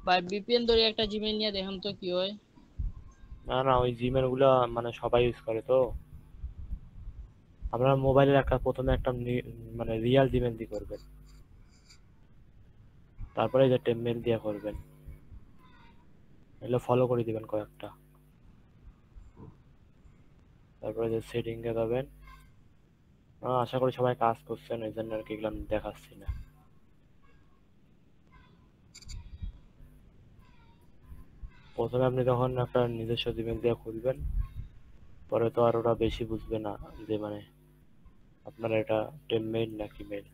ভাই ভিপিএন ধরে একটা জিমেইল নিয়ে দেখুন তো কি হয়। না না, ওই জিমেল গুলা মানে সবাই ইউজ করে তো। আপনার মোবাইলের একটা প্রথমে একটা মানে রিয়াল জিমেল দিয়ে করবেন, তারপরে যে টেমমেল দিয়ে করবেন। এগুলো ফলো করে দিবেন কয়েকটা, তারপরে যে সেটিং এ যাবেন। আশা করি সবাই কাজ করছেন, এই জন্য আর কি এগুলো আমি দেখাচ্ছি না। প্রথমে আপনি যখন একটা নিজস্ব জিমেল দিয়ে খুলবেন, পরে তো আর ওরা বেশি বুঝবে না যে মানে আপনার এটা টেমমেইল নাকি মেইল।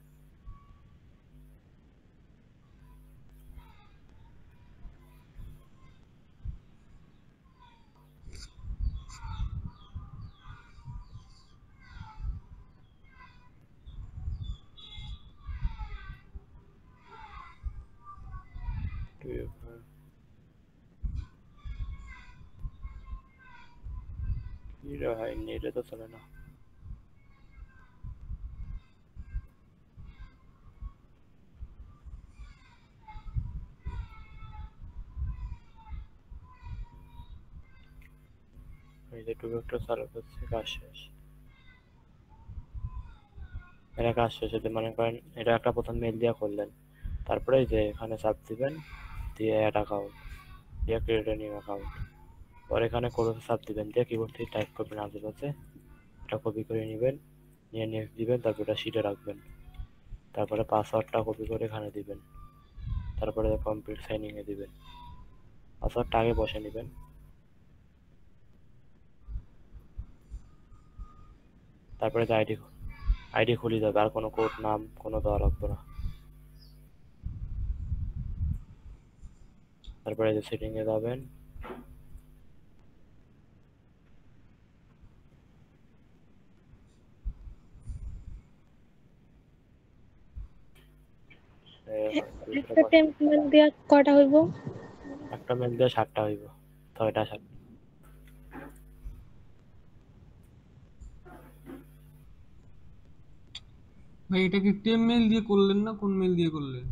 কি রে ভাই, নেটে তো চলে না। এই যে টু একটা চালু করছে, কাজ শেষ। এটা কাজ শেষ হতে মনে করেন এটা একটা প্রথম মেইল দিয়ে করলেন, তারপরে এই যে এখানে চাপ দিবেন, দিয়ে অ্যাড অ্যাকাউন্ট, দিয়ে ক্রিয়েট এ নিউ অ্যাকাউন্ট। পরে এখানে ক্রসে চাপ দিবেন, দিয়ে কিবোর্ড থেকে টাইপ করবেন আশেপাশে, এটা কপি করে নেবেন, নিয়ে নেক্সট দিবেন, তারপর এটা শিটে রাখবেন। তারপরে পাসওয়ার্ডটা কপি করে এখানে দিবেন, তারপরে কমপ্লিট সাইনিং এ দিবেন। পাসওয়ার্ডটা আগে বসে নেবেন, তারপরে যে আইডি আইডি খুলে যাবে, আর কোনো কোড নাম কোনো দেওয়া লাগবে না। তারপরে যে সেটিং এ যাবেন, একটা টেম্পলেট দিয়া কয়টা হইব? একটা মেল দিয়ে 7টা হইব, 6টা 7। ভাই এটা কি টেম মেল দিয়ে করলেন না কোন মেল দিয়ে করলেন?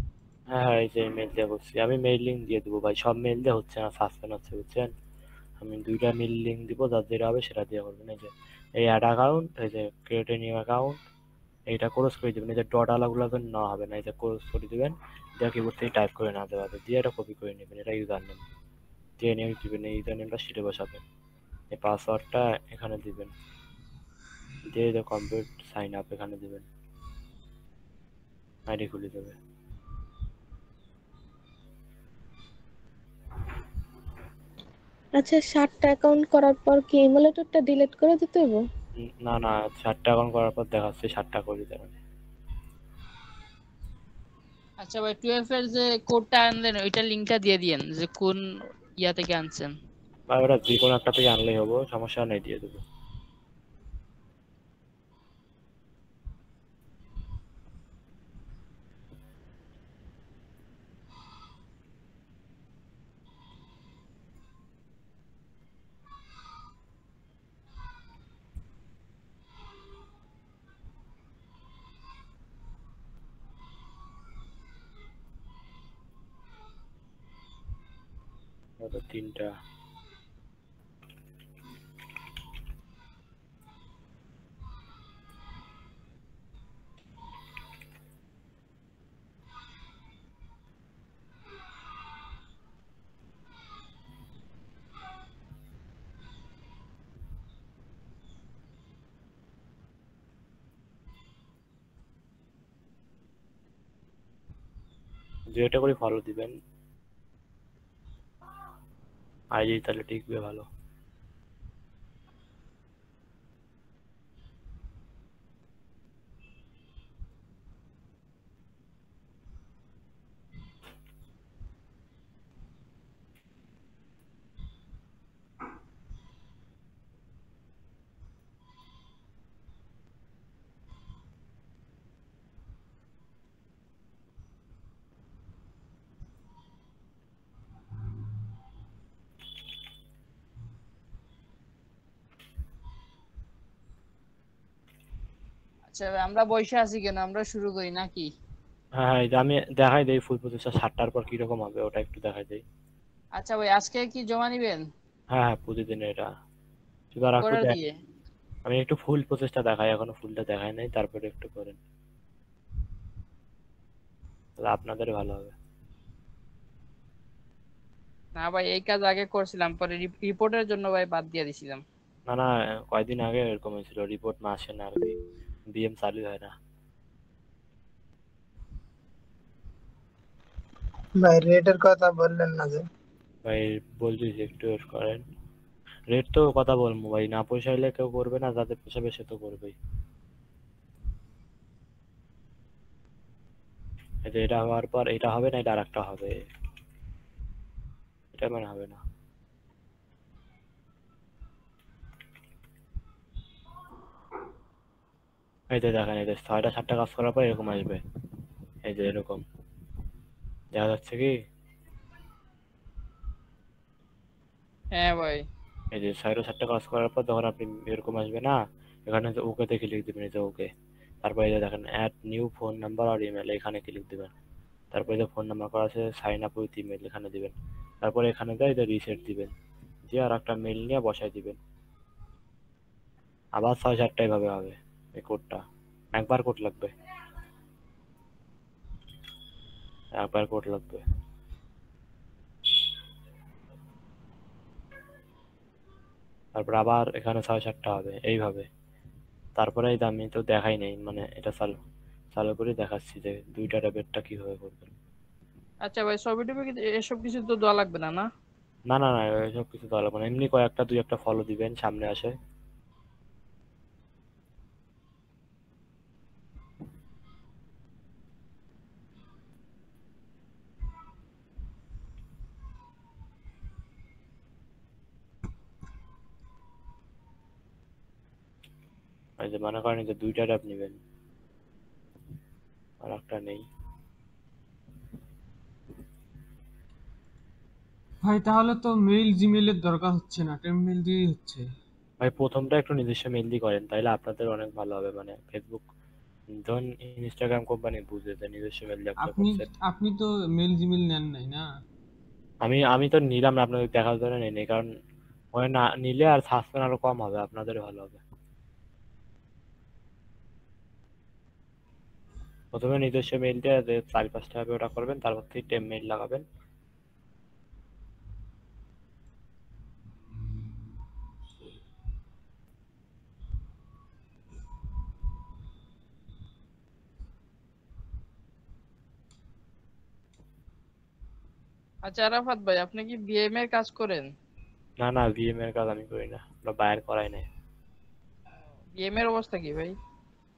হ্যাঁ হ্যাঁ, এই যে মেল দিয়ে করছি আমি, মেইল লিঙ্ক দিয়ে দেবো ভাই, সব মেইল দিয়ে হচ্ছে না, সাসপেন্ড হচ্ছে বুঝছেন। আমি 2টা মেইল লিঙ্ক দিব, যার যেটা হবে সেটা দিয়ে করবেন। এই যে এই অ্যাড অ্যাকাউন্ট, এই যে ক্রিয়েট এ নিউ অ্যাকাউন্ট, এইটা ক্রস করে দিবেন। এই যে ডট আলাগুলো যেন না হবে না, এই যে ক্রস করে দিবেন, দিয়ে কিবোর্ড থেকে টাইপ করে না দেওয়া হবে, দিয়ে এটা কপি করে নেবেন, এটা ইউজার নেম দিয়ে নিয়ে দিবেন, এই ইউজার নেমটা শিটে বসাবেন, এই পাসওয়ার্ডটা এখানে দিবেন, দিয়ে এই যে কমপ্লিট সাইন আপ এখানে দিবেন, আইডি খুলে দেবে। আচ্ছা, 7টা অ্যাকাউন্ট করার পর কি ইমুলেটরটা ডিলিট করে দিতে হইব? না না, 7টা অ্যাকাউন্ট করার পর দেখাচ্ছে 7টা করে দেবেন। আচ্ছা ভাই 12 এর যে কোডটা আনলেন ওইটার লিংকটা দিয়ে দিয়েন যে কোন ইয়া থেকে আনছেন। বা ওটা যে কোনো একটা থেকে আনলেই হবো, সমস্যা নেই, দিয়ে দেবো। ওটা 3টা। যেটা করে ফলো দিবেন, আইডি তাহলে টিকবে ভালো। আচ্ছা ভাই আমরা বসে আছি কেন, আমরা শুরু করি নাকি? হ্যাঁ হ্যাঁ, এই যে আমি দেখাই দেই ফুল প্রসেসটা 7টার পর কিরকম হবে ওটা একটু দেখাই দেই। আচ্ছা ভাই আজকে কি জমা নিবেন হ্যাঁ হ্যাঁ, প্রতিদিন এটা শুধু আর একটু করে দেখ, দিয়ে? আমি একটু ফুল প্রসেসটা দেখাই, এখনো ফুলটা দেখাই নাই, তারপরে একটু করেন, তাহলে আপনাদের ভালো হবে। না ভাই এই কাজ আগে করছিলাম, পরে রিপোর্টের জন্য ভাই বাদ দিয়ে দিছিলাম। না না, কয়েকদিন আগে এরকম হয়েছিল, রিপোর্ট না আসে না আর কি, বিএম চালু হয় না। ভাই রেটের কথা বললেন না যে। ভাই বলছি যে একটু ওয়েট করেন, রেট তো কথা বলবো ভাই, না পোষাইলে কেউ করবে না, যাদের পোষাবে সে তো করবেই। এই যে এটা হওয়ার পর এটা হবে না, এটা আরেকটা হবে, এটা মানে হবে না। এই যে দেখেন, এই যে 6টা 7টা কাজ করার পর এরকম আসবে, এই যে এরকম দেখা যাচ্ছে কি, হ্যাঁ ভাই। এই যে 6টা কাজ করার পর যখন আপনি এরকম আসবে না, এখানে যে ওকে তে ক্লিক দিবেন, এই যে ওকে, তারপরে এই যে দেখেন অ্যাড নিউ ফোন নাম্বার আর ইমেল, এখানে ক্লিক দিবেন, তারপরে যে ফোন নাম্বার করা আছে সাইন আপ উইথ ইমেল এখানে দিবেন, তারপরে এখানে যায় যে রিসেট দিবেন, দিয়ে আর একটা মেল নিয়ে বসাই দিবেন, আবার 6-7টা এভাবে হবে এই কোডটা, একবার কোড লাগবে, একবার কোড লাগবে। তারপর আবার এখানে 6-7টা হবে এইভাবে, তারপরে এই যে আমি তো দেখাই নাই, মানে এটা চালু চালু করে দেখাচ্ছি যে 2টা ট্যাবেরটা কিভাবে করবেন। আচ্ছা ভাই ছবি টবি এসব কিছু তো দেওয়া লাগবে না না? না না না, এসব কিছু তো লাগবে না, এমনি কয়েকটা 2-1টা ফলো দিবেন সামনে আসে। এই যে মনে করেন এই যে 2টা ট্যাব নেবেন, আর একটা নেই। ভাই তাহলে তো মেইল জিমেইলের দরকার হচ্ছে না, টেম মেইল দিয়েই হচ্ছে। ভাই প্রথমটা একটু নিজস্ব মেল দিয়ে করেন, তাইলে আপনাদের অনেক ভালো হবে, মানে ফেসবুক ধরুন ইনস্টাগ্রাম কোম্পানি বুঝে যে নিজস্ব মেল দিয়ে একটা আপনি করছেন। আপনি তো মেইল জিমেইল নেন নাই না? আমি আমি তো নিলাম না, আপনাদের দেখার জন্য নেই, কারণ ওই না নিলে আর সাসপেন্ড আরো কম হবে, আপনাদের ভালো হবে। প্রথমে নিজস্ব মেইল দিয়ে যে 4-5টা হবে ওটা করবেন, তারপর থেকে টেম মেইল লাগাবেন। আচ্ছা আরাফাত ভাই আপনি কি বিএম এর কাজ করেন? না না, ভিএম এর কাজ আমি করি না, আমরা বাইর করাই নাই। বিএম এর অবস্থা কি ভাই?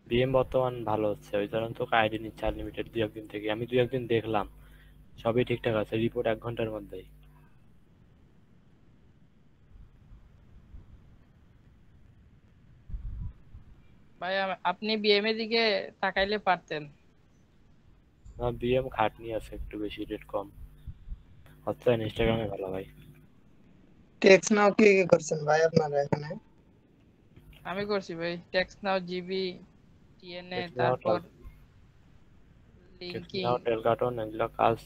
ভিএম বর্তমান ভালো হচ্ছে, ওই জন্য তো আইডি নিচ্ছে আনলিমিটেড 2-1 দিন থেকে, আমি 2-1 দিন দেখলাম সবই ঠিকঠাক আছে, রিপোর্ট 1 ঘন্টার মধ্যেই। ভাই আপনি বিএম এর দিকে তাকাইলে পারতেন। বিএম খাটনি আছে একটু বেশি, রেট কম হচ্ছে, ইনস্টাগ্রামে ভালো ভাই। টেক্সট নাও কি কি করছেন ভাই আপনারা এখানে? আমি করছি ভাই টেক্সট নাও জিবি টিএনএ টেক্সট নাও তারপর লিংকিং। টেল কার্টন এগুলো কাজ